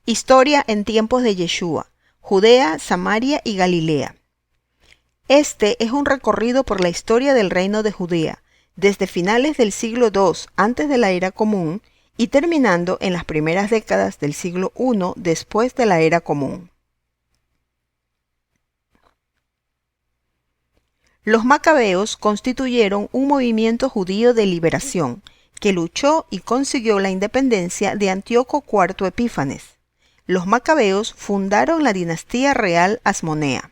Historia en tiempos de Yeshua, Judea, Samaria y Galilea. Este es un recorrido por la historia del reino de Judea, desde finales del siglo II antes de la era común y terminando en las primeras décadas del siglo I después de la era común. Los macabeos constituyeron un movimiento judío de liberación que luchó y consiguió la independencia de Antíoco IV Epífanes. Los macabeos fundaron la dinastía real asmonea.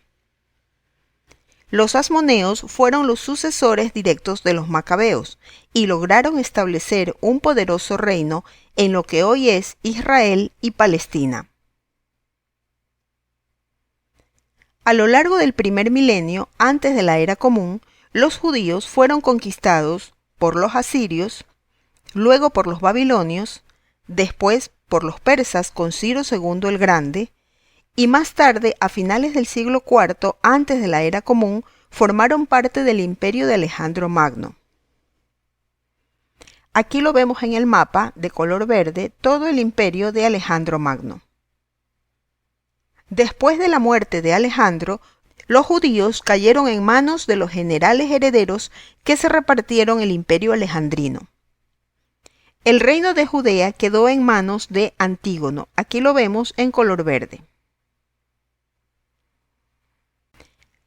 Los asmoneos fueron los sucesores directos de los macabeos y lograron establecer un poderoso reino en lo que hoy es Israel y Palestina. A lo largo del primer milenio, antes de la era común, los judíos fueron conquistados por los asirios, luego por los babilonios, después por los persas con Ciro II el Grande, y más tarde, a finales del siglo IV antes de la era común, formaron parte del imperio de Alejandro Magno. Aquí lo vemos en el mapa, de color verde, todo el imperio de Alejandro Magno. Después de la muerte de Alejandro, los judíos cayeron en manos de los generales herederos que se repartieron el imperio alejandrino. El reino de Judea quedó en manos de Antígono, aquí lo vemos en color verde.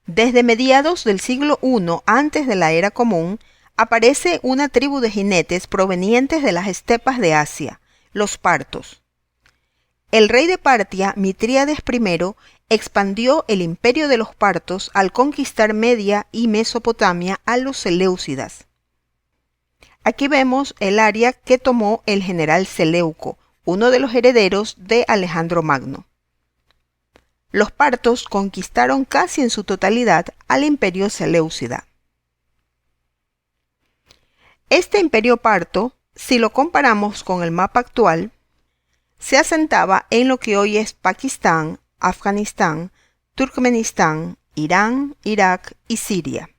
Desde mediados del siglo I antes de la era común, aparece una tribu de jinetes provenientes de las estepas de Asia, los partos. El rey de Partia, Mitríades I, expandió el imperio de los partos al conquistar Media y Mesopotamia a los seleucidas. Aquí vemos el área que tomó el general Seleuco, uno de los herederos de Alejandro Magno. Los partos conquistaron casi en su totalidad al imperio seleucida. Este imperio parto, si lo comparamos con el mapa actual, se asentaba en lo que hoy es Pakistán, Afganistán, Turkmenistán, Irán, Irak y Siria.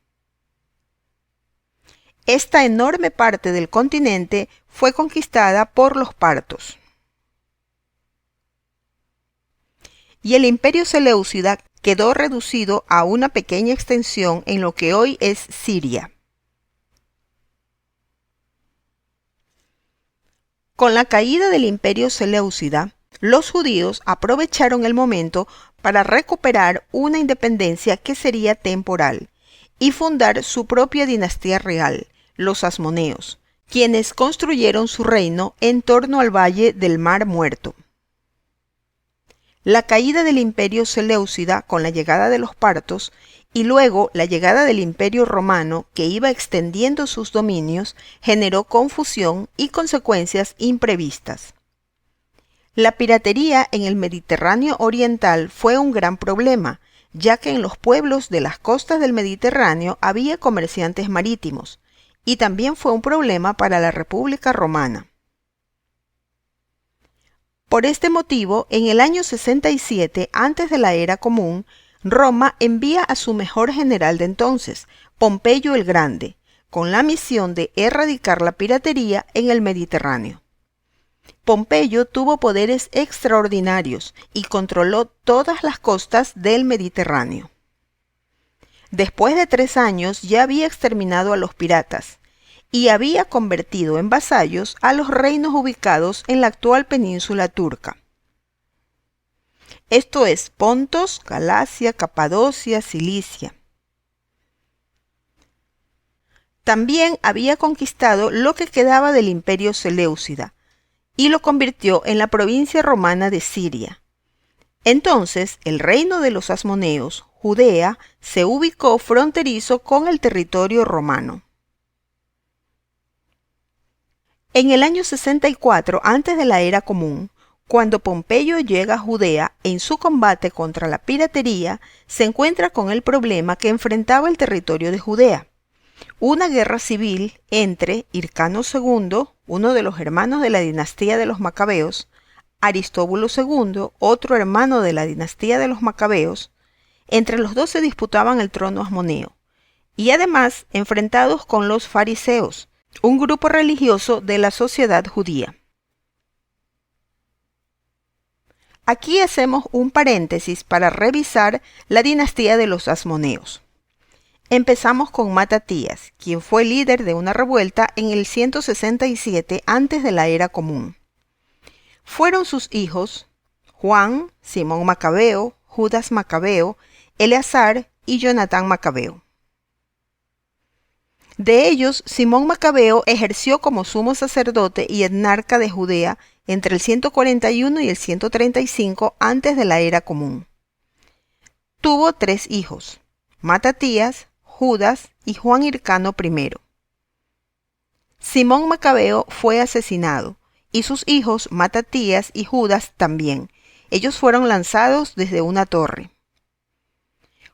Esta enorme parte del continente fue conquistada por los partos. Y el imperio seleucida quedó reducido a una pequeña extensión en lo que hoy es Siria. Con la caída del imperio seleucida, los judíos aprovecharon el momento para recuperar una independencia que sería temporal y fundar su propia dinastía real, los asmoneos, quienes construyeron su reino en torno al valle del Mar Muerto. La caída del imperio seleucida con la llegada de los partos y luego la llegada del imperio romano que iba extendiendo sus dominios generó confusión y consecuencias imprevistas. La piratería en el Mediterráneo oriental fue un gran problema, ya que en los pueblos de las costas del Mediterráneo había comerciantes marítimos, y también fue un problema para la República Romana. Por este motivo, en el año 67, antes de la era común, Roma envía a su mejor general de entonces, Pompeyo el Grande, con la misión de erradicar la piratería en el Mediterráneo. Pompeyo tuvo poderes extraordinarios y controló todas las costas del Mediterráneo. Después de 3 años ya había exterminado a los piratas y había convertido en vasallos a los reinos ubicados en la actual península turca. Esto es Pontos, Galacia, Capadocia, Cilicia. También había conquistado lo que quedaba del imperio seleucida y lo convirtió en la provincia romana de Siria. Entonces, el reino de los asmoneos, Judea, se ubicó fronterizo con el territorio romano. En el año 64 antes de la era común, cuando Pompeyo llega a Judea en su combate contra la piratería, se encuentra con el problema que enfrentaba el territorio de Judea. Una guerra civil entre Hircano II, uno de los hermanos de la dinastía de los Macabeos, Aristóbulo II, otro hermano de la dinastía de los Macabeos, entre los dos se disputaban el trono asmoneo, y además enfrentados con los fariseos, un grupo religioso de la sociedad judía. Aquí hacemos un paréntesis para revisar la dinastía de los Asmoneos. Empezamos con Matatías, quien fue líder de una revuelta en el 167 antes de la era común. Fueron sus hijos Juan, Simón Macabeo, Judas Macabeo, Eleazar y Jonatán Macabeo. De ellos, Simón Macabeo ejerció como sumo sacerdote y etnarca de Judea entre el 141 y el 135 antes de la era común. Tuvo 3 hijos, Matatías, Judas y Juan Hircano I. Simón Macabeo fue asesinado, y sus hijos Matatías y Judas también. Ellos fueron lanzados desde una torre.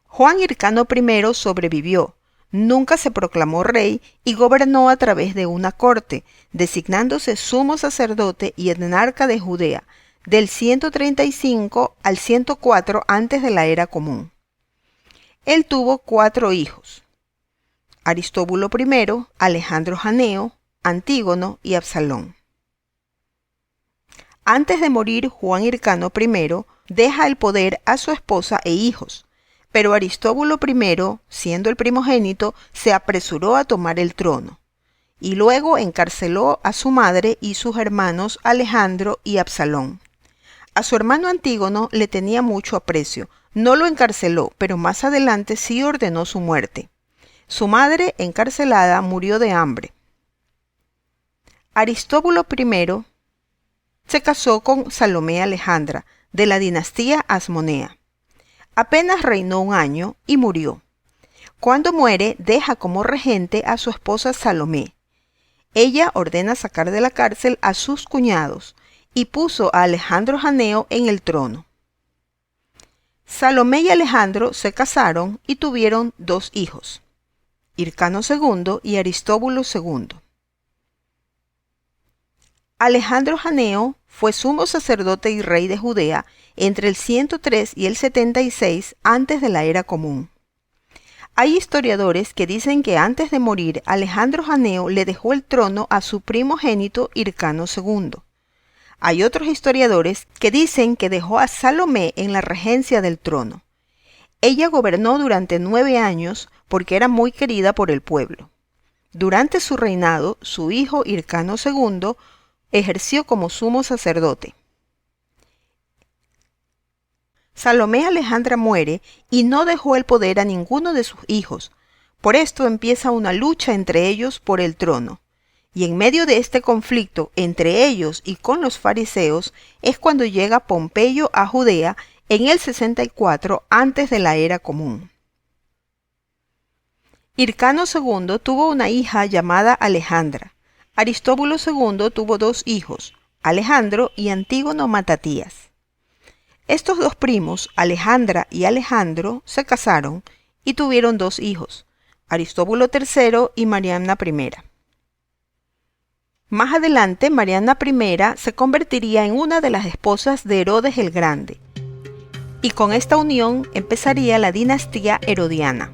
Juan Hircano I sobrevivió. Nunca se proclamó rey y gobernó a través de una corte, designándose sumo sacerdote y etnarca de Judea, del 135 al 104 antes de la era común. Él tuvo 4 hijos: Aristóbulo I, Alejandro Janeo, Antígono y Absalón. Antes de morir Juan Hircano I deja el poder a su esposa e hijos, pero Aristóbulo I, siendo el primogénito, se apresuró a tomar el trono, y luego encarceló a su madre y sus hermanos Alejandro y Absalón. A su hermano Antígono le tenía mucho aprecio, no lo encarceló, pero más adelante sí ordenó su muerte. Su madre, encarcelada, murió de hambre. Aristóbulo I se casó con Salomé Alejandra, de la dinastía Asmonea. Apenas reinó un año y murió. Cuando muere, deja como regente a su esposa Salomé. Ella ordena sacar de la cárcel a sus cuñados y puso a Alejandro Janeo en el trono. Salomé y Alejandro se casaron y tuvieron 2 hijos, Hircano II y Aristóbulo II. Alejandro Janeo fue sumo sacerdote y rey de Judea entre el 103 y el 76 antes de la era común. Hay historiadores que dicen que antes de morir Alejandro Janeo le dejó el trono a su primogénito Hircano II. Hay otros historiadores que dicen que dejó a Salomé en la regencia del trono. Ella gobernó durante 9 años porque era muy querida por el pueblo. Durante su reinado, su hijo Hircano II ejerció como sumo sacerdote. Salomé Alejandra muere y no dejó el poder a ninguno de sus hijos. Por esto empieza una lucha entre ellos por el trono. Y en medio de este conflicto entre ellos y con los fariseos es cuando llega Pompeyo a Judea en el 64 antes de la era común. Hircano II tuvo una hija llamada Alejandra. Aristóbulo II tuvo 2 hijos, Alejandro y Antígono Matatías. Estos 2 primos, Alejandra y Alejandro, se casaron y tuvieron 2 hijos, Aristóbulo III y Mariana I. Más adelante, Mariana I se convertiría en una de las esposas de Herodes el Grande, y con esta unión empezaría la dinastía herodiana.